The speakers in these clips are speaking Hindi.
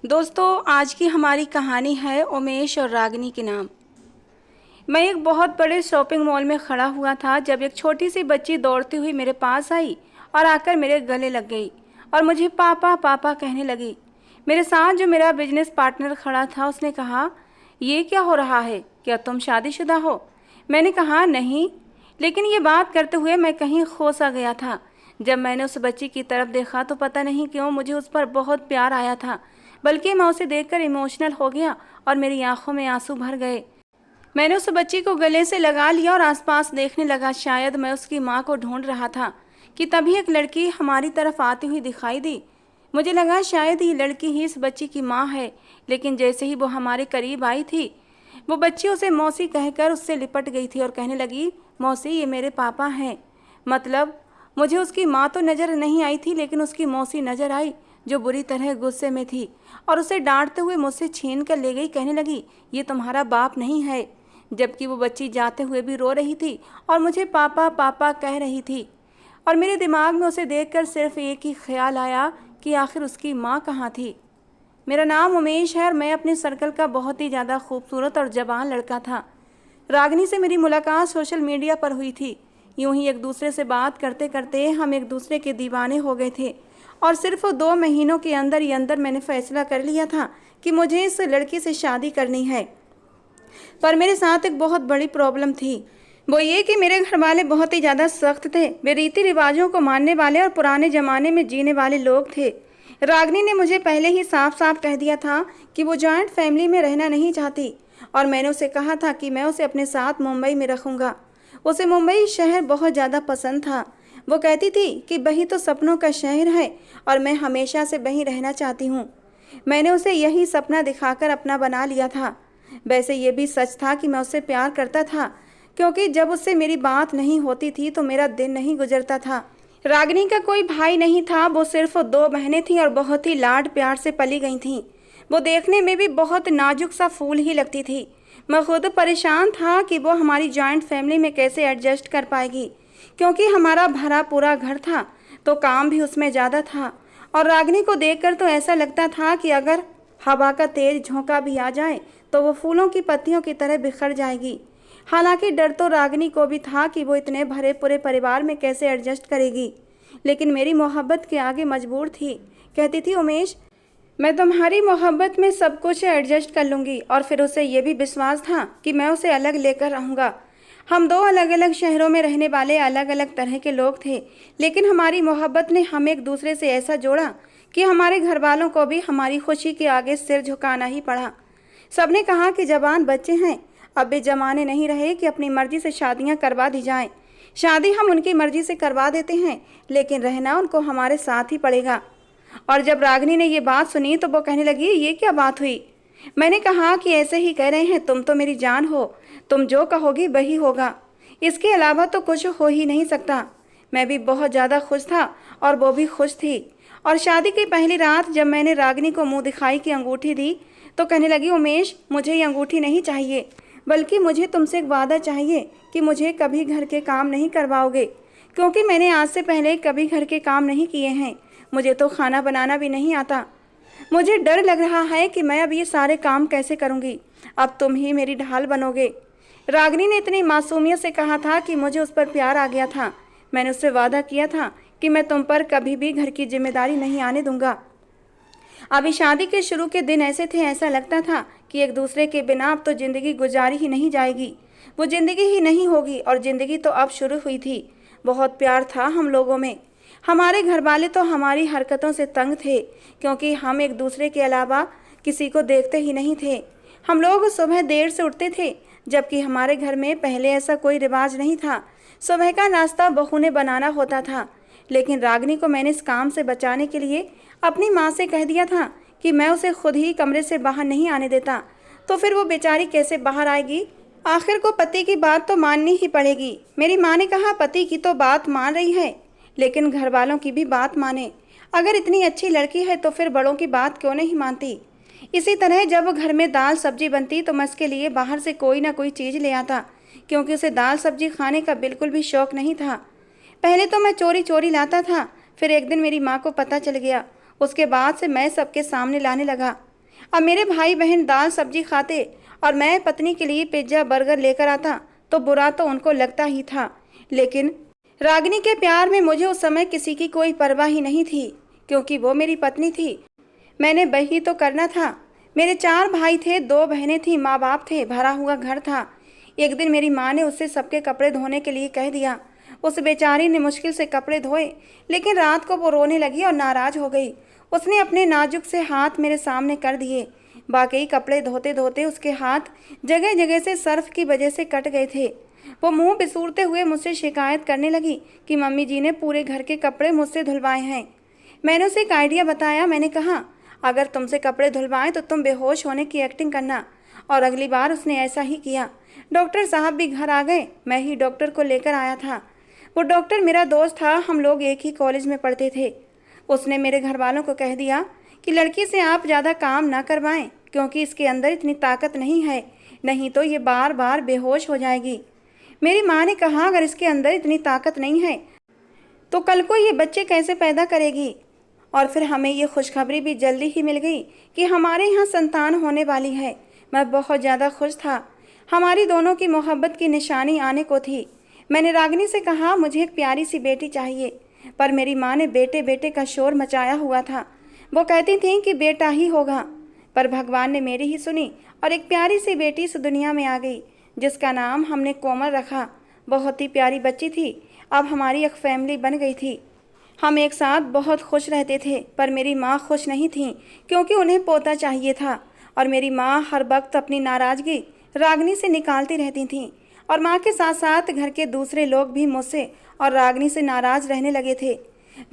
दोस्तों, आज की हमारी कहानी है उमेश और रागिनी के नाम। मैं एक बहुत बड़े शॉपिंग मॉल में खड़ा हुआ था जब एक छोटी सी बच्ची दौड़ती हुई मेरे पास आई और आकर मेरे गले लग गई और मुझे पापा पापा कहने लगी। मेरे साथ जो मेरा बिजनेस पार्टनर खड़ा था उसने कहा, ये क्या हो रहा है, क्या तुम शादीशुदा हो? मैंने कहा नहीं, लेकिन ये बात करते हुए मैं कहीं खो सा गया था। जब मैंने उस बच्ची की तरफ देखा तो पता नहीं क्यों मुझे उस पर बहुत प्यार आया था, बल्कि मैं उसे देखकर इमोशनल हो गया और मेरी आंखों में आंसू भर गए। मैंने उस बच्ची को गले से लगा लिया और आसपास देखने लगा। शायद मैं उसकी माँ को ढूंढ रहा था कि तभी एक लड़की हमारी तरफ आती हुई दिखाई दी। मुझे लगा शायद ये लड़की ही इस बच्ची की माँ है, लेकिन जैसे ही वो हमारे करीब आई थी, वो बच्ची उसे मौसी कहकर उससे लिपट गई थी और कहने लगी, मौसी ये मेरे पापा हैं। मतलब मुझे उसकी माँ तो नज़र नहीं आई थी, लेकिन उसकी मौसी नज़र आई जो बुरी तरह गुस्से में थी और उसे डांटते हुए मुझसे छीन कर ले गई। कहने लगी, ये तुम्हारा बाप नहीं है। जबकि वो बच्ची जाते हुए भी रो रही थी और मुझे पापा पापा कह रही थी। और मेरे दिमाग में उसे देखकर सिर्फ एक ही ख्याल आया कि आखिर उसकी माँ कहाँ थी। मेरा नाम उमेश है और मैं अपने सर्कल का बहुत ही ज़्यादा खूबसूरत और जवान लड़का था। रागिनी से मेरी मुलाकात सोशल मीडिया पर हुई थी। यूं ही एक दूसरे से बात करते करते हम एक दूसरे के दीवाने हो गए थे और सिर्फ 2 महीनों के अंदर ही अंदर मैंने फैसला कर लिया था कि मुझे इस लड़की से शादी करनी है। पर मेरे साथ एक बहुत बड़ी प्रॉब्लम थी। वो ये कि मेरे घर वाले बहुत ही ज़्यादा सख्त थे। वे रीति रिवाजों को मानने वाले और पुराने ज़माने में जीने वाले लोग थे। रागिनी ने मुझे पहले ही साफ साफ कह दिया था कि वो जॉइंट फैमिली में रहना नहीं चाहती और मैंने उसे कहा था कि मैं उसे अपने साथ मुंबई में रखूँगा। उसे मुंबई शहर बहुत ज़्यादा पसंद था। वो कहती थी कि वही तो सपनों का शहर है और मैं हमेशा से वहीं रहना चाहती हूँ। मैंने उसे यही सपना दिखाकर अपना बना लिया था। वैसे ये भी सच था कि मैं उससे प्यार करता था, क्योंकि जब उससे मेरी बात नहीं होती थी तो मेरा दिन नहीं गुजरता था। रागिनी का कोई भाई नहीं था, वो सिर्फ 2 बहनें थीं और बहुत ही लाड प्यार से पली गई थीं। वो देखने में भी बहुत नाजुक सा फूल ही लगती थी। मैं खुद परेशान था कि वो हमारी जॉइंट फैमिली में कैसे एडजस्ट कर पाएगी, क्योंकि हमारा भरा पूरा घर था तो काम भी उसमें ज़्यादा था। और रागिनी को देखकर तो ऐसा लगता था कि अगर हवा का तेज झोंका भी आ जाए तो वो फूलों की पत्तियों की तरह बिखर जाएगी। हालांकि डर तो रागिनी को भी था कि वो इतने भरे पूरे परिवार में कैसे एडजस्ट करेगी, लेकिन मेरी मोहब्बत के आगे मजबूर थी। कहती थी, उमेश मैं तुम्हारी मोहब्बत में सब कुछ एडजस्ट कर लूँगी। और फिर उसे ये भी विश्वास था कि मैं उसे अलग लेकर रहूँगा। हम 2 अलग अलग शहरों में रहने वाले अलग अलग तरह के लोग थे, लेकिन हमारी मोहब्बत ने हम एक दूसरे से ऐसा जोड़ा कि हमारे घर वालों को भी हमारी खुशी के आगे सिर झुकाना ही पड़ा। सबने कहा कि जवान बच्चे हैं, अब वे जमाने नहीं रहे कि अपनी मर्जी से शादियां करवा दी जाएं। शादी हम उनकी मर्जी से करवा देते हैं, लेकिन रहना उनको हमारे साथ ही पड़ेगा। और जब रागिनी ने ये बात सुनी तो वो कहने लगी, ये क्या बात हुई? मैंने कहा कि ऐसे ही कह रहे हैं, तुम तो मेरी जान हो, तुम जो कहोगी वही होगा, इसके अलावा तो कुछ हो ही नहीं सकता। मैं भी बहुत ज़्यादा खुश था और वो भी खुश थी। और शादी की पहली रात जब मैंने रागिनी को मुंह दिखाई की अंगूठी दी तो कहने लगी, उमेश मुझे ये अंगूठी नहीं चाहिए, बल्कि मुझे तुमसे एक वादा चाहिए कि मुझे कभी घर के काम नहीं करवाओगे, क्योंकि मैंने आज से पहले कभी घर के काम नहीं किए हैं। मुझे तो खाना बनाना भी नहीं आता। मुझे डर लग रहा है कि मैं अब ये सारे काम कैसे करूँगी। अब तुम ही मेरी ढाल बनोगे। रागिनी ने इतनी मासूमियत से कहा था कि मुझे उस पर प्यार आ गया था। मैंने उससे वादा किया था कि मैं तुम पर कभी भी घर की जिम्मेदारी नहीं आने दूंगा। अभी शादी के शुरू के दिन ऐसे थे, ऐसा लगता था कि एक दूसरे के बिना अब तो ज़िंदगी गुजारी ही नहीं जाएगी, वो ज़िंदगी ही नहीं होगी। और ज़िंदगी तो अब शुरू हुई थी। बहुत प्यार था हम लोगों में। हमारे घर वाले तो हमारी हरकतों से तंग थे, क्योंकि हम एक दूसरे के अलावा किसी को देखते ही नहीं थे। हम लोग सुबह देर से उठते थे, जबकि हमारे घर में पहले ऐसा कोई रिवाज नहीं था। सुबह का नाश्ता बहू ने बनाना होता था, लेकिन रागिनी को मैंने इस काम से बचाने के लिए अपनी माँ से कह दिया था कि मैं उसे खुद ही कमरे से बाहर नहीं आने देता। तो फिर वो बेचारी कैसे बाहर आएगी? आखिर को पति की बात तो माननी ही पड़ेगी। मेरी माँ ने कहा, पति की तो बात मान रही है, लेकिन घर वालों की भी बात माने। अगर इतनी अच्छी लड़की है तो फिर बड़ों की बात क्यों नहीं मानती? इसी तरह जब घर में दाल सब्जी बनती तो मैं उसके लिए बाहर से कोई ना कोई चीज़ ले आता, क्योंकि उसे दाल सब्जी खाने का बिल्कुल भी शौक़ नहीं था। पहले तो मैं चोरी चोरी लाता था, फिर एक दिन मेरी माँ को पता चल गया। उसके बाद से मैं सबके सामने लाने लगा। और मेरे भाई बहन दाल सब्जी खाते और मैं पत्नी के लिए पिज्ज़ा बर्गर लेकर आता तो बुरा तो उनको लगता ही था, लेकिन रागिनी के प्यार में मुझे उस समय किसी की कोई परवाह ही नहीं थी, क्योंकि वो मेरी पत्नी थी। मैंने वही तो करना था। मेरे 4 भाई थे, 2 बहनें थीं, माँ बाप थे, भरा हुआ घर था। एक दिन मेरी माँ ने उससे सबके कपड़े धोने के लिए कह दिया। उस बेचारी ने मुश्किल से कपड़े धोए, लेकिन रात को वो रोने लगी और नाराज हो गई। उसने अपने नाजुक से हाथ मेरे सामने कर दिए। बाकी कपड़े धोते धोते उसके हाथ जगह जगह से सर्फ की वजह से कट गए थे। वो मुंह बिसूरते हुए मुझसे शिकायत करने लगी कि मम्मी जी ने पूरे घर के कपड़े मुझसे धुलवाए हैं। मैंने उसे एक आइडिया बताया। मैंने कहा, अगर तुमसे कपड़े धुलवाएं तो तुम बेहोश होने की एक्टिंग करना। और अगली बार उसने ऐसा ही किया। डॉक्टर साहब भी घर आ गए। मैं ही डॉक्टर को लेकर आया था। वो डॉक्टर मेरा दोस्त था, हम लोग एक ही कॉलेज में पढ़ते थे। उसने मेरे घर वालों को कह दिया कि लड़की से आप ज़्यादा काम ना करवाएं, क्योंकि इसके अंदर इतनी ताकत नहीं है, नहीं तो ये बार बार बेहोश हो जाएगी। मेरी माँ ने कहा, अगर इसके अंदर इतनी ताकत नहीं है तो कल को ये बच्चे कैसे पैदा करेगी। और फिर हमें ये खुशखबरी भी जल्दी ही मिल गई कि हमारे यहाँ संतान होने वाली है। मैं बहुत ज़्यादा खुश था। हमारी दोनों की मोहब्बत की निशानी आने को थी। मैंने रागिनी से कहा, मुझे एक प्यारी सी बेटी चाहिए, पर मेरी माँ ने बेटे बेटे का शोर मचाया हुआ था। वो कहती थी कि बेटा ही होगा, पर भगवान ने मेरी ही सुनी और एक प्यारी सी बेटी इस दुनिया में आ गई, जिसका नाम हमने कोमल रखा। बहुत ही प्यारी बच्ची थी। अब हमारी एक फैमिली बन गई थी। हम एक साथ बहुत खुश रहते थे, पर मेरी माँ खुश नहीं थी, क्योंकि उन्हें पोता चाहिए था। और मेरी माँ हर वक्त अपनी नाराज़गी रागिनी से निकालती रहती थी। और माँ के साथ साथ घर के दूसरे लोग भी मुझसे और रागिनी से नाराज़ रहने लगे थे।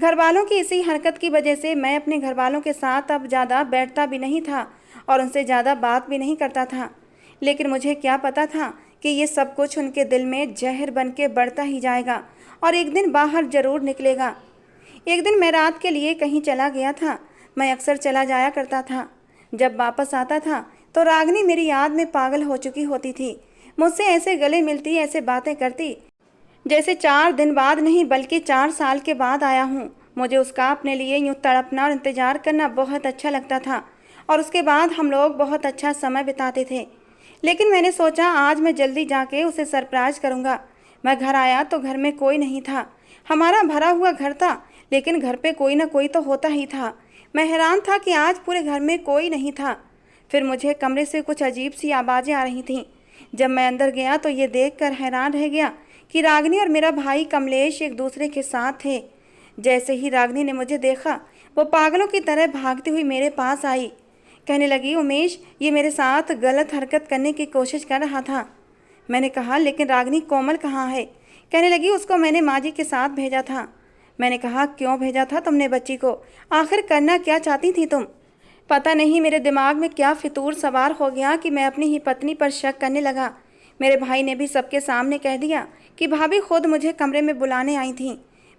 घर वालों की इसी हरकत की वजह से मैं अपने घर वालों के साथ अब ज़्यादा बैठता भी नहीं था और उनसे ज़्यादा बात भी नहीं करता था। लेकिन मुझे क्या पता था कि ये सब कुछ उनके दिल में जहर बन के बढ़ता ही जाएगा और एक दिन बाहर ज़रूर निकलेगा। एक दिन मैं रात के लिए कहीं चला गया था। मैं अक्सर चला जाया करता था। जब वापस आता था तो रागिनी मेरी याद में पागल हो चुकी होती थी। मुझसे ऐसे गले मिलती, ऐसे बातें करती जैसे 4 दिन बाद नहीं बल्कि 4 साल के बाद आया हूँ। मुझे उसका अपने लिए यूँ तड़पना और इंतज़ार करना बहुत अच्छा लगता था और उसके बाद हम लोग बहुत अच्छा समय बिताते थे। लेकिन मैंने सोचा आज मैं जल्दी जाके उसे सरप्राइज़ करूँगा। मैं घर आया तो घर में कोई नहीं था। हमारा भरा हुआ घर था, लेकिन घर पे कोई ना कोई तो होता ही था। मैं हैरान था कि आज पूरे घर में कोई नहीं था। फिर मुझे कमरे से कुछ अजीब सी आवाज़ें आ रही थीं। जब मैं अंदर गया तो ये देखकर हैरान रह गया कि रागिनी और मेरा भाई कमलेश एक दूसरे के साथ थे। जैसे ही रागिनी ने मुझे देखा, वो पागलों की तरह भागती हुई मेरे पास आई। कहने लगी, उमेश ये मेरे साथ गलत हरकत करने की कोशिश कर रहा था। मैंने कहा, लेकिन रागिनी कोमल कहाँ है? कहने लगी, उसको मैंने माँ जी के साथ भेजा था। मैंने कहा, क्यों भेजा था तुमने बच्ची को? आखिर करना क्या चाहती थी तुम? पता नहीं मेरे दिमाग में क्या फितूर सवार हो गया कि मैं अपनी ही पत्नी पर शक करने लगा। मेरे भाई ने भी सबके सामने कह दिया कि भाभी खुद मुझे कमरे में बुलाने आई थी।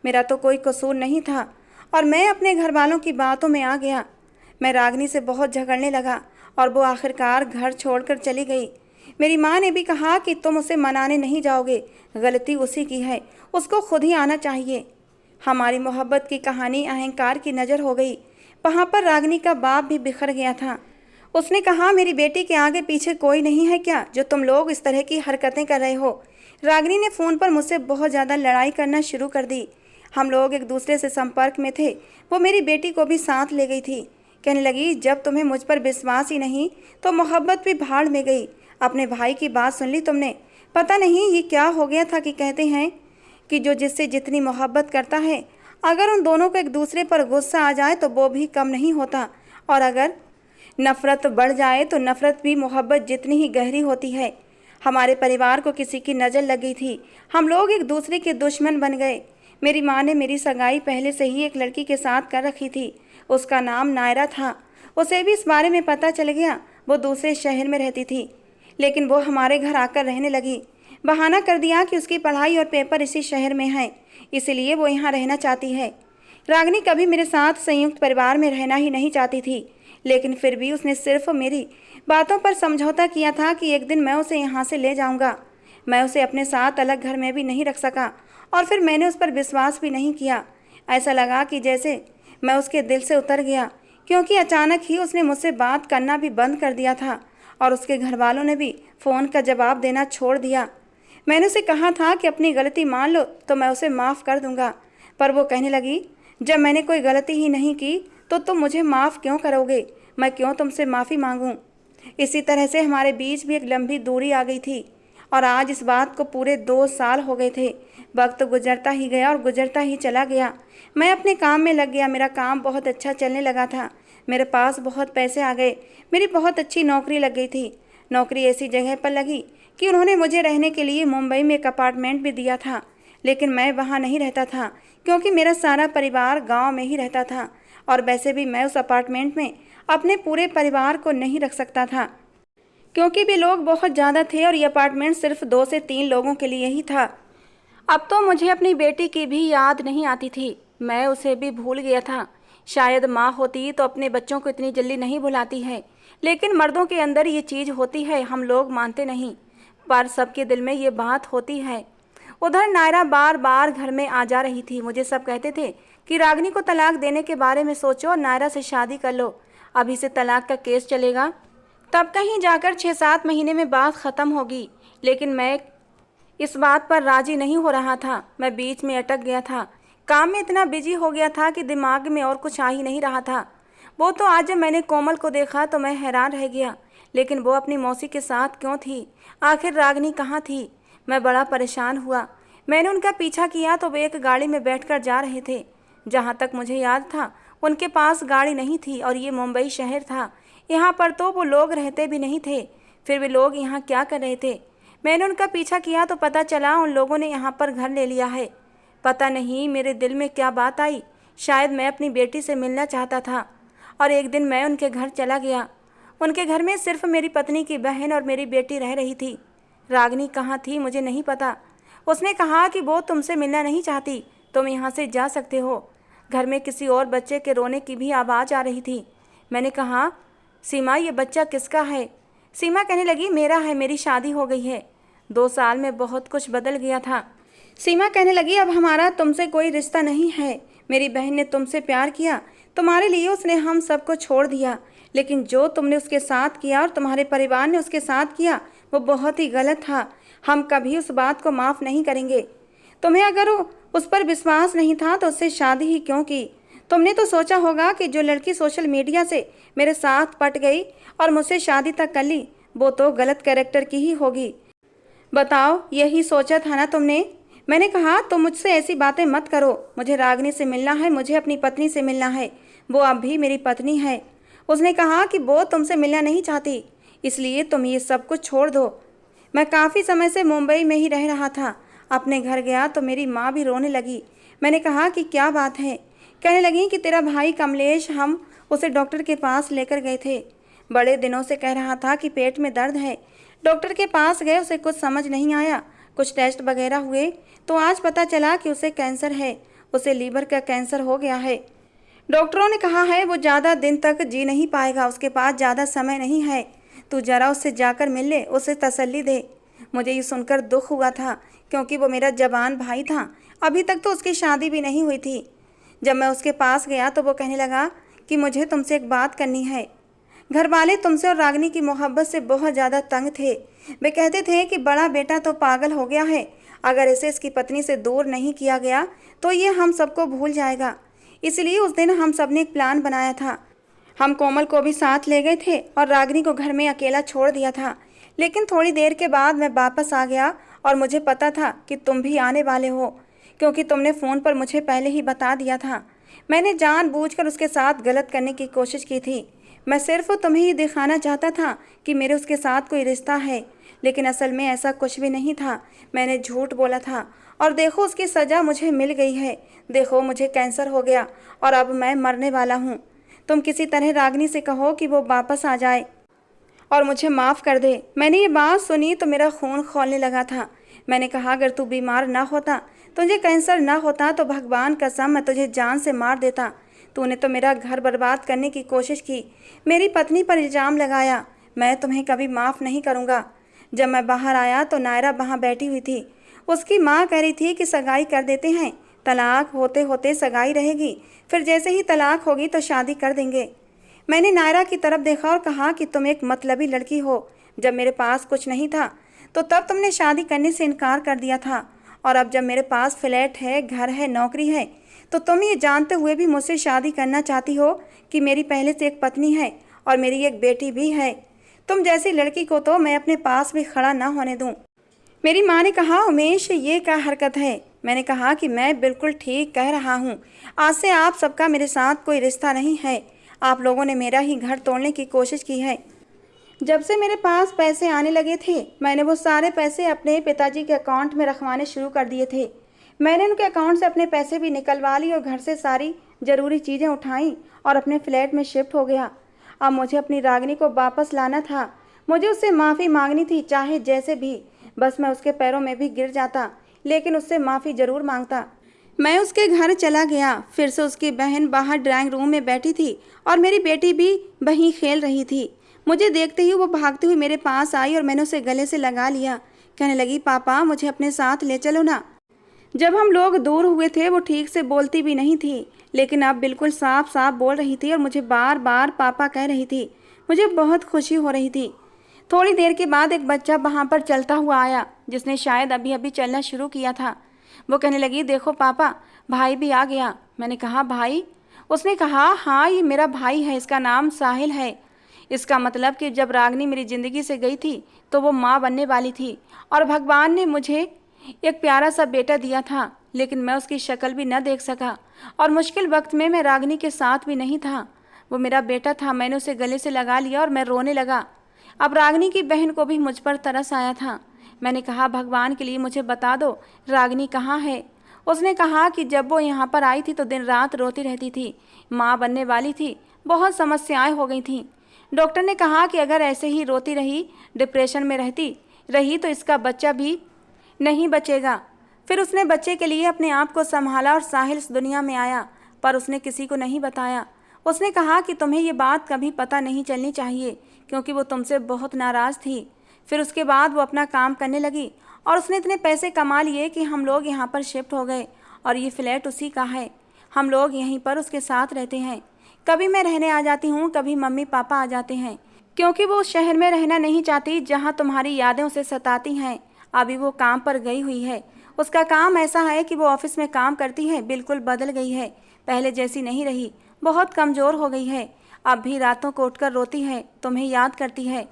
मेरा तो कोई कसूर नहीं था और मैं अपने घर वालों की बातों में आ गया। मैं रागिनी से बहुत झगड़ने लगा और वो आखिरकार घर छोड़कर चली गई। मेरी माँ ने भी कहा कि तुम उसे मनाने नहीं जाओगे, गलती उसी की है, उसको खुद ही आना चाहिए। हमारी मोहब्बत की कहानी अहंकार की नज़र हो गई। वहाँ पर रागिनी का बाप भी बिखर गया था। उसने कहा, मेरी बेटी के आगे पीछे कोई नहीं है क्या जो तुम लोग इस तरह की हरकतें कर रहे हो? रागिनी ने फ़ोन पर मुझसे बहुत ज़्यादा लड़ाई करना शुरू कर दी। हम लोग एक दूसरे से संपर्क में थे। वो मेरी बेटी को भी साथ ले गई थी। कहने लगी, जब तुम्हें मुझ पर विश्वास ही नहीं तो मोहब्बत भी भाड़ में गई। अपने भाई की बात सुन ली तुमने? पता नहीं ये क्या हो गया था कि कहते हैं कि जो जिससे जितनी मोहब्बत करता है, अगर उन दोनों को एक दूसरे पर गुस्सा आ जाए तो वो भी कम नहीं होता, और अगर नफ़रत बढ़ जाए तो नफ़रत भी मोहब्बत जितनी ही गहरी होती है। हमारे परिवार को किसी की नज़र लगी थी। हम लोग एक दूसरे के दुश्मन बन गए। मेरी माँ ने मेरी सगाई पहले से ही एक लड़की के साथ कर रखी थी। उसका नाम नायरा था। उसे भी इस बारे में पता चल गया। वो दूसरे शहर में रहती थी, लेकिन वो हमारे घर आकर रहने लगी। बहाना कर दिया कि उसकी पढ़ाई और पेपर इसी शहर में है, इसलिए वो यहाँ रहना चाहती है। रागिनी कभी मेरे साथ संयुक्त परिवार में रहना ही नहीं चाहती थी, लेकिन फिर भी उसने सिर्फ मेरी बातों पर समझौता किया था कि एक दिन मैं उसे यहाँ से ले जाऊँगा। मैं उसे अपने साथ अलग घर में भी नहीं रख सका और फिर मैंने उस पर विश्वास भी नहीं किया। ऐसा लगा कि जैसे मैं उसके दिल से उतर गया, क्योंकि अचानक ही उसने मुझसे बात करना भी बंद कर दिया था और उसके घर वालों ने भी फ़ोन का जवाब देना छोड़ दिया। मैंने उसे कहा था कि अपनी गलती मान लो तो मैं उसे माफ़ कर दूंगा, पर वो कहने लगी, जब मैंने कोई गलती ही नहीं की तो तुम मुझे माफ़ क्यों करोगे, मैं क्यों तुमसे माफ़ी मांगूं। इसी तरह से हमारे बीच भी एक लंबी दूरी आ गई थी और आज इस बात को पूरे 2 साल हो गए थे। वक्त गुजरता ही गया और गुजरता ही चला गया। मैं अपने काम में लग गया। मेरा काम बहुत अच्छा चलने लगा था। मेरे पास बहुत पैसे आ गए। मेरी बहुत अच्छी नौकरी लग गई थी। नौकरी ऐसी जगह पर लगी कि उन्होंने मुझे रहने के लिए मुंबई में एक अपार्टमेंट भी दिया था, लेकिन मैं वहाँ नहीं रहता था क्योंकि मेरा सारा परिवार गाँव में ही रहता था और वैसे भी मैं उस अपार्टमेंट में अपने पूरे परिवार को नहीं रख सकता था क्योंकि भी लोग बहुत ज़्यादा थे और ये अपार्टमेंट सिर्फ 2 से 3 लोगों के लिए ही था। अब तो मुझे अपनी बेटी की भी याद नहीं आती थी। मैं उसे भी भूल गया था। शायद माँ होती तो अपने बच्चों को इतनी जल्दी नहीं भुलाती है, लेकिन मर्दों के अंदर ये चीज़ होती है, हम लोग मानते नहीं, पर सबके दिल में ये बात होती है। उधर नायरा बार बार घर में आ जा रही थी। मुझे सब कहते थे कि रागिनी को तलाक देने के बारे में सोचो और नायरा से शादी कर लो, अभी से तलाक का केस चलेगा, तब कहीं जाकर 6-7 महीने में बात ख़त्म होगी। लेकिन मैं इस बात पर राजी नहीं हो रहा था। मैं बीच में अटक गया था। काम में इतना बिजी हो गया था कि दिमाग में और कुछ आ ही नहीं रहा था। वो तो आज जब मैंने कोमल को देखा तो मैं हैरान रह गया, लेकिन वो अपनी मौसी के साथ क्यों थी? आखिर रागिनी कहाँ थी? मैं बड़ा परेशान हुआ। मैंने उनका पीछा किया तो वे एक गाड़ी में बैठकर जा रहे थे। जहाँ तक मुझे याद था उनके पास गाड़ी नहीं थी और ये मुंबई शहर था। यहाँ पर तो वो लोग रहते भी नहीं थे, फिर वे लोग यहाँ क्या कर रहे थे? मैंने उनका पीछा किया तो पता चला उन लोगों ने यहाँ पर घर ले लिया है। पता नहीं मेरे दिल में क्या बात आई, शायद मैं अपनी बेटी से मिलना चाहता था और एक दिन मैं उनके घर चला गया। उनके घर में सिर्फ मेरी पत्नी की बहन और मेरी बेटी रह रही थी। रागिनी कहाँ थी मुझे नहीं पता। उसने कहा कि वो तुमसे मिलना नहीं चाहती, तुम यहाँ से जा सकते हो। घर में किसी और बच्चे के रोने की भी आवाज़ आ रही थी। मैंने कहा, सीमा ये बच्चा किसका है? सीमा कहने लगी, मेरा है, मेरी शादी हो गई है। 2 साल में बहुत कुछ बदल गया था। सीमा कहने लगी, अब हमारा तुमसे कोई रिश्ता नहीं है। मेरी बहन ने तुमसे प्यार किया, तुम्हारे लिए उसने हम सबको छोड़ दिया, लेकिन जो तुमने उसके साथ किया और तुम्हारे परिवार ने उसके साथ किया वो बहुत ही गलत था। हम कभी उस बात को माफ़ नहीं करेंगे। तुम्हें अगर उस पर विश्वास नहीं था तो उससे शादी ही क्यों की? तुमने तो सोचा होगा कि जो लड़की सोशल मीडिया से मेरे साथ पट गई और मुझसे शादी तक कर ली, वो तो गलत कैरेक्टर की ही होगी। बताओ, यही सोचा था ना तुमने? मैंने कहा, तुम मुझसे ऐसी बातें मत करो। मुझे रागिनी से मिलना है, मुझे अपनी पत्नी से मिलना है। वो अब भी मेरी पत्नी है। उसने कहा कि वो तुमसे मिलना नहीं चाहती, इसलिए तुम ये सब कुछ छोड़ दो। मैं काफ़ी समय से मुंबई में ही रह रहा था। अपने घर गया तो मेरी माँ भी रोने लगी। मैंने कहा कि क्या बात है? कहने लगी कि तेरा भाई कमलेश, हम उसे डॉक्टर के पास लेकर गए थे। बड़े दिनों से कह रहा था कि पेट में दर्द है। डॉक्टर के पास गए, उसे कुछ समझ नहीं आया। कुछ टेस्ट वगैरह हुए तो आज पता चला कि उसे कैंसर है। उसे लीवर का कैंसर हो गया है। डॉक्टरों ने कहा है वो ज़्यादा दिन तक जी नहीं पाएगा, उसके पास ज़्यादा समय नहीं है। तू जरा उससे जाकर मिल ले, उसे तसल्ली दे। मुझे ये सुनकर दुख हुआ था क्योंकि वो मेरा जवान भाई था। अभी तक तो उसकी शादी भी नहीं हुई थी। जब मैं उसके पास गया तो वो कहने लगा कि मुझे तुमसे एक बात करनी है। घर वाले तुमसे और रागिनी की मोहब्बत से बहुत ज़्यादा तंग थे। वे कहते थे कि बड़ा बेटा तो पागल हो गया है, अगर इसे इसकी पत्नी से दूर नहीं किया गया तो ये हम सबको भूल जाएगा। इसलिए उस दिन हम सब ने एक प्लान बनाया था। हम कोमल को भी साथ ले गए थे और रागिनी को घर में अकेला छोड़ दिया था। लेकिन थोड़ी देर के बाद मैं वापस आ गया और मुझे पता था कि तुम भी आने वाले हो, क्योंकि तुमने फ़ोन पर मुझे पहले ही बता दिया था। मैंने जानबूझकर उसके साथ गलत करने की कोशिश की थी। मैं सिर्फ तुम्हें ही दिखाना चाहता था कि मेरे उसके साथ कोई रिश्ता है, लेकिन असल में ऐसा कुछ भी नहीं था। मैंने झूठ बोला था और देखो उसकी सज़ा मुझे मिल गई है। देखो मुझे कैंसर हो गया और अब मैं मरने वाला हूँ। तुम किसी तरह रागिनी से कहो कि वो वापस आ जाए और मुझे माफ़ कर दे। मैंने ये बात सुनी तो मेरा खून खौलने लगा था। मैंने कहा, अगर तू बीमार ना होता, तुझे कैंसर ना होता तो भगवान कसम मैं तुझे जान से मार देता। तूने तो मेरा घर बर्बाद करने की कोशिश की, मेरी पत्नी पर इल्ज़ाम लगाया। मैं तुम्हें कभी माफ़ नहीं करूँगा। जब मैं बाहर आया तो नायरा वहाँ बैठी हुई थी। उसकी माँ कह रही थी कि सगाई कर देते हैं, तलाक होते होते सगाई रहेगी, फिर जैसे ही तलाक होगी तो शादी कर देंगे। मैंने नायरा की तरफ देखा और कहा कि तुम एक मतलबी लड़की हो। जब मेरे पास कुछ नहीं था तो तब तुमने शादी करने से इनकार कर दिया था, और अब जब मेरे पास फ्लैट है, घर है, नौकरी है, तो तुम ये जानते हुए भी मुझसे शादी करना चाहती हो कि मेरी पहले से एक पत्नी है और मेरी एक बेटी भी है। तुम जैसी लड़की को तो मैं अपने पास भी खड़ा ना होने दूं। मेरी माँ ने कहा, उमेश ये क्या हरकत है? मैंने कहा कि मैं बिल्कुल ठीक कह रहा हूँ। आज से आप सबका मेरे साथ कोई रिश्ता नहीं है। आप लोगों ने मेरा ही घर तोड़ने की कोशिश की है। जब से मेरे पास पैसे आने लगे थे, मैंने वो सारे पैसे अपने पिताजी के अकाउंट में रखवाने शुरू कर दिए थे। मैंने उनके अकाउंट से अपने पैसे भी निकलवा ली और घर से सारी ज़रूरी चीज़ें उठाई और अपने फ्लैट में शिफ्ट हो गया। अब मुझे अपनी रागिनी को वापस लाना था। मुझे उससे माफ़ी मांगनी थी, चाहे जैसे भी। बस मैं उसके पैरों में भी गिर जाता, लेकिन उससे माफ़ी ज़रूर मांगता। मैं उसके घर चला गया। फिर से उसकी बहन बाहर ड्राइंग रूम में बैठी थी और मेरी बेटी भी वहीं खेल रही थी। मुझे देखते ही वो भागती हुई मेरे पास आई और मैंने उसे गले से लगा लिया। कहने लगी, पापा मुझे अपने साथ ले चलो ना। जब हम लोग दूर हुए थे वो ठीक से बोलती भी नहीं थी, लेकिन अब बिल्कुल साफ साफ बोल रही थी और मुझे बार बार पापा कह रही थी। मुझे बहुत खुशी हो रही थी। थोड़ी देर के बाद एक बच्चा वहाँ पर चलता हुआ आया, जिसने शायद अभी अभी चलना शुरू किया था। वो कहने लगी, देखो पापा, भाई भी आ गया। मैंने कहा, भाई? उसने कहा, हाँ ये मेरा भाई है, इसका नाम साहिल है। इसका मतलब कि जब रागिनी मेरी ज़िंदगी से गई थी तो वो माँ बनने वाली थी और भगवान ने मुझे एक प्यारा सा बेटा दिया था, लेकिन मैं उसकी शक्ल भी न देख सका और मुश्किल वक्त में मैं रागिनी के साथ भी नहीं था। वो मेरा बेटा था। मैंने उसे गले से लगा लिया और मैं रोने लगा। अब रागिनी की बहन को भी मुझ पर तरस आया था। मैंने कहा, भगवान के लिए मुझे बता दो रागिनी कहाँ है। उसने कहा कि जब वो यहाँ पर आई थी तो दिन रात रोती रहती थी, माँ बनने वाली थी, बहुत समस्याएं हो गई थीं। डॉक्टर ने कहा कि अगर ऐसे ही रोती रही, डिप्रेशन में रहती रही तो इसका बच्चा भी नहीं बचेगा। फिर उसने बच्चे के लिए अपने आप को संभाला और साहिल इस दुनिया में आया, पर उसने किसी को नहीं बताया। उसने कहा कि तुम्हें ये बात कभी पता नहीं चलनी चाहिए, क्योंकि वो तुमसे बहुत नाराज़ थी। फिर उसके बाद वो अपना काम करने लगी और उसने इतने पैसे कमा लिए कि हम लोग यहाँ पर शिफ्ट हो गए और ये फ्लैट उसी का है। हम लोग यहीं पर उसके साथ रहते हैं। कभी मैं रहने आ जाती हूँ, कभी मम्मी पापा आ जाते हैं, क्योंकि वो उस शहर में रहना नहीं चाहती जहाँ तुम्हारी यादें उसे सताती हैं। अभी वो काम पर गई हुई है। उसका काम ऐसा है कि वो ऑफिस में काम करती है, बिल्कुल बदल गई है, पहले जैसी नहीं रही, बहुत कमज़ोर हो गई है। अब भी रातों को उठकर रोती है, तुम्हें याद करती है।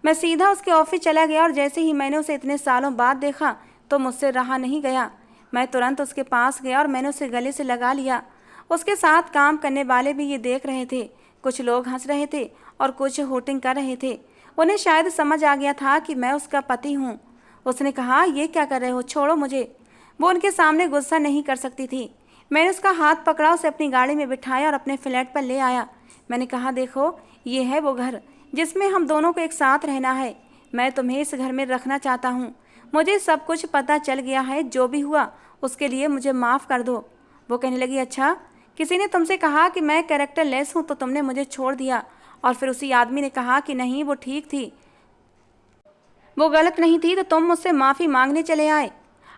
मैं सीधा उसके ऑफिस चला गया और जैसे ही मैंने उसे इतने सालों बाद देखा तो मुझसे रहा नहीं गया। मैं तुरंत उसके पास गया और मैंने उसे गले से लगा लिया। उसके साथ काम करने वाले भी ये देख रहे थे। कुछ लोग हंस रहे थे और कुछ होटिंग कर रहे थे। उन्हें शायद समझ आ गया था कि मैं उसका पति हूँ। उसने कहा, ये क्या कर रहे हो, छोड़ो मुझे। वो उनके सामने गुस्सा नहीं कर सकती थी। मैंने उसका हाथ पकड़ा, उसे अपनी गाड़ी में बिठाया और अपने फ्लैट पर ले आया। मैंने कहा, देखो ये है वो घर जिसमें हम दोनों को एक साथ रहना है। मैं तुम्हें इस घर में रखना चाहता हूँ। मुझे सब कुछ पता चल गया है, जो भी हुआ उसके लिए मुझे माफ़ कर दो। वो कहने लगी, अच्छा, किसी ने तुमसे कहा कि मैं कैरेक्टर लेस हूँ तो तुमने मुझे छोड़ दिया। और फिर उसी आदमी ने कहा कि नहीं वो ठीक थी, वो गलत नहीं थी, तो तुम मुझसे माफ़ी मांगने चले आए।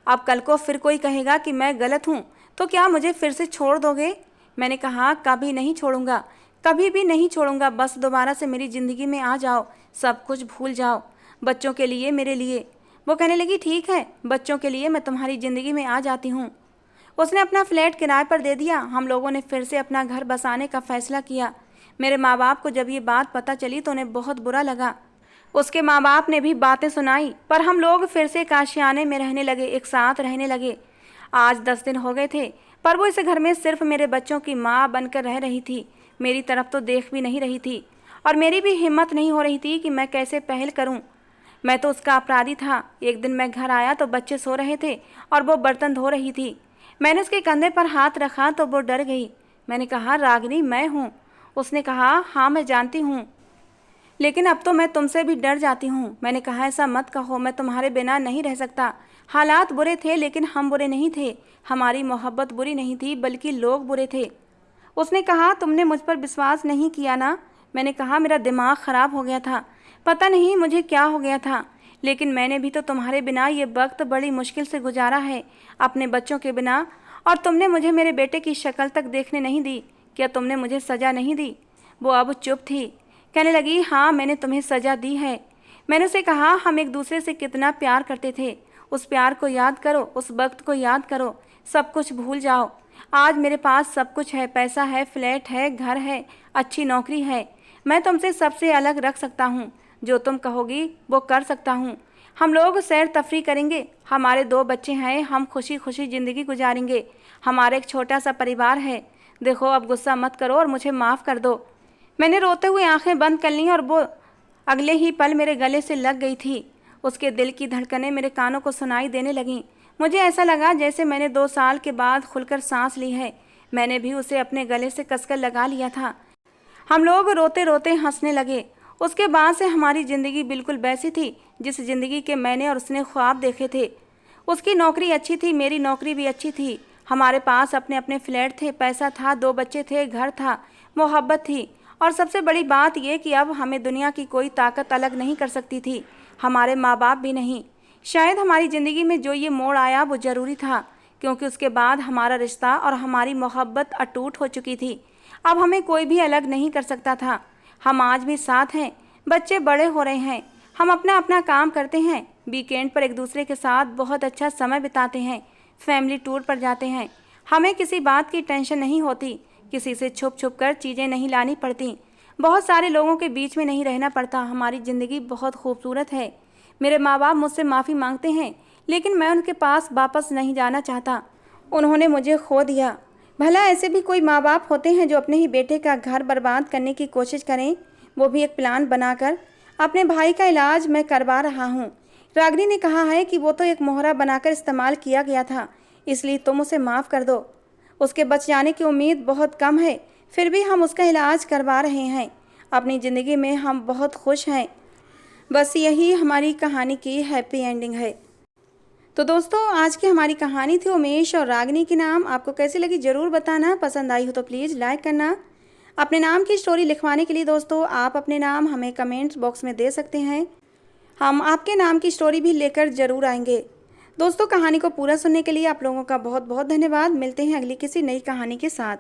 अब कल को फिर कोई कहेगा कि मैं गलत हूँ तो क्या मुझे फिर से छोड़ दोगे? मैंने कहा, कभी नहीं छोड़ूंगा, कभी भी नहीं छोड़ूंगा। बस दोबारा से मेरी ज़िंदगी में आ जाओ, सब कुछ भूल जाओ, बच्चों के लिए, मेरे लिए। वो कहने लगी, ठीक है, बच्चों के लिए मैं तुम्हारी ज़िंदगी में आ जाती हूँ। उसने अपना फ्लैट किराए पर दे दिया। हम लोगों ने फिर से अपना घर बसाने का फैसला किया। मेरे माँ बाप को जब ये बात पता चली तो उन्हें बहुत बुरा लगा। उसके माँ बाप ने भी बातें सुनाई, पर हम लोग फिर से काशियाने में रहने लगे, एक साथ रहने लगे। आज 10 दिन हो गए थे, पर वो इस घर में सिर्फ मेरे बच्चों की माँ बनकर रह रही थी। मेरी तरफ तो देख भी नहीं रही थी और मेरी भी हिम्मत नहीं हो रही थी कि मैं कैसे पहल करूं। मैं तो उसका अपराधी था। एक दिन मैं घर आया तो बच्चे सो रहे थे और वो बर्तन धो रही थी। मैंने उसके कंधे पर हाथ रखा तो वो डर गई। मैंने कहा, रागिनी मैं हूँ। उसने कहा, हाँ मैं जानती हूँ, लेकिन अब तो मैं तुमसे भी डर जाती हूँ। मैंने कहा, ऐसा मत कहो, मैं तुम्हारे बिना नहीं रह सकता। हालात बुरे थे लेकिन हम बुरे नहीं थे। हमारी मोहब्बत बुरी नहीं थी, बल्कि लोग बुरे थे। उसने कहा, तुमने मुझ पर विश्वास नहीं किया ना। मैंने कहा, मेरा दिमाग ख़राब हो गया था, पता नहीं मुझे क्या हो गया था, लेकिन मैंने भी तो तुम्हारे बिना ये वक्त बड़ी मुश्किल से गुजारा है, अपने बच्चों के बिना। और तुमने मुझे मेरे बेटे की शक्ल तक देखने नहीं दी। क्या तुमने मुझे सज़ा नहीं दी? वो अब चुप थी। कहने लगी, हाँ मैंने तुम्हें सज़ा दी है। मैंने उसे कहा, हम एक दूसरे से कितना प्यार करते थे, उस प्यार को याद करो, उस वक्त को याद करो, सब कुछ भूल जाओ। आज मेरे पास सब कुछ है, पैसा है, फ्लैट है, घर है, अच्छी नौकरी है। मैं तुमसे सबसे अलग रख सकता हूँ, जो तुम कहोगी वो कर सकता हूँ। हम लोग सैर तफरी करेंगे, हमारे 2 बच्चे हैं, हम खुशी खुशी ज़िंदगी गुजारेंगे, हमारा एक छोटा सा परिवार है। देखो अब गुस्सा मत करो और मुझे माफ़ कर दो। मैंने रोते हुए आंखें बंद कर लीं और वो अगले ही पल मेरे गले से लग गई थी। उसके दिल की धड़कनें मेरे कानों को सुनाई देने लगीं। मुझे ऐसा लगा जैसे मैंने 2 साल के बाद खुलकर सांस ली है। मैंने भी उसे अपने गले से कसकर लगा लिया था। हम लोग रोते रोते हंसने लगे। उसके बाद से हमारी ज़िंदगी बिल्कुल वैसी थी जिस ज़िंदगी के मैंने और उसने ख्वाब देखे थे। उसकी नौकरी अच्छी थी, मेरी नौकरी भी अच्छी थी, हमारे पास अपने अपने फ्लैट थे, पैसा था, 2 बच्चे थे, घर था, मोहब्बत थी, और सबसे बड़ी बात यह कि अब हमें दुनिया की कोई ताकत अलग नहीं कर सकती थी, हमारे माँ बाप भी नहीं। शायद हमारी ज़िंदगी में जो ये मोड़ आया वो ज़रूरी था, क्योंकि उसके बाद हमारा रिश्ता और हमारी मोहब्बत अटूट हो चुकी थी। अब हमें कोई भी अलग नहीं कर सकता था। हम आज भी साथ हैं, बच्चे बड़े हो रहे हैं, हम अपना अपना काम करते हैं, वीकेंड पर एक दूसरे के साथ बहुत अच्छा समय बिताते हैं, फैमिली टूर पर जाते हैं। हमें किसी बात की टेंशन नहीं होती, किसी से छुप छुप कर चीज़ें नहीं लानी पड़ती, बहुत सारे लोगों के बीच में नहीं रहना पड़ता। हमारी ज़िंदगी बहुत खूबसूरत है। मेरे माँ बाप मुझसे माफ़ी मांगते हैं, लेकिन मैं उनके पास वापस नहीं जाना चाहता। उन्होंने मुझे खो दिया। भला ऐसे भी कोई माँ बाप होते हैं जो अपने ही बेटे का घर बर्बाद करने की कोशिश करें, वो भी एक प्लान बनाकर। अपने भाई का इलाज मैं करवा रहा हूँ। रागिनी ने कहा है कि वो तो एक मोहरा बनाकर इस्तेमाल किया गया था, इसलिए तुम उसे माफ़ कर दो। उसके बच जाने की उम्मीद बहुत कम है, फिर भी हम उसका इलाज करवा रहे हैं। अपनी ज़िंदगी में हम बहुत खुश हैं। बस यही हमारी कहानी की हैप्पी एंडिंग है। तो दोस्तों, आज की हमारी कहानी थी उमेश और रागिनी के नाम। आपको कैसी लगी ज़रूर बताना। पसंद आई हो तो प्लीज़ लाइक करना। अपने नाम की स्टोरी लिखवाने के लिए दोस्तों आप अपने नाम हमें कमेंट्स बॉक्स में दे सकते हैं। हम आपके नाम की स्टोरी भी लेकर ज़रूर आएंगे। दोस्तों, कहानी को पूरा सुनने के लिए आप लोगों का बहुत बहुत धन्यवाद। मिलते हैं अगली किसी नई कहानी के साथ।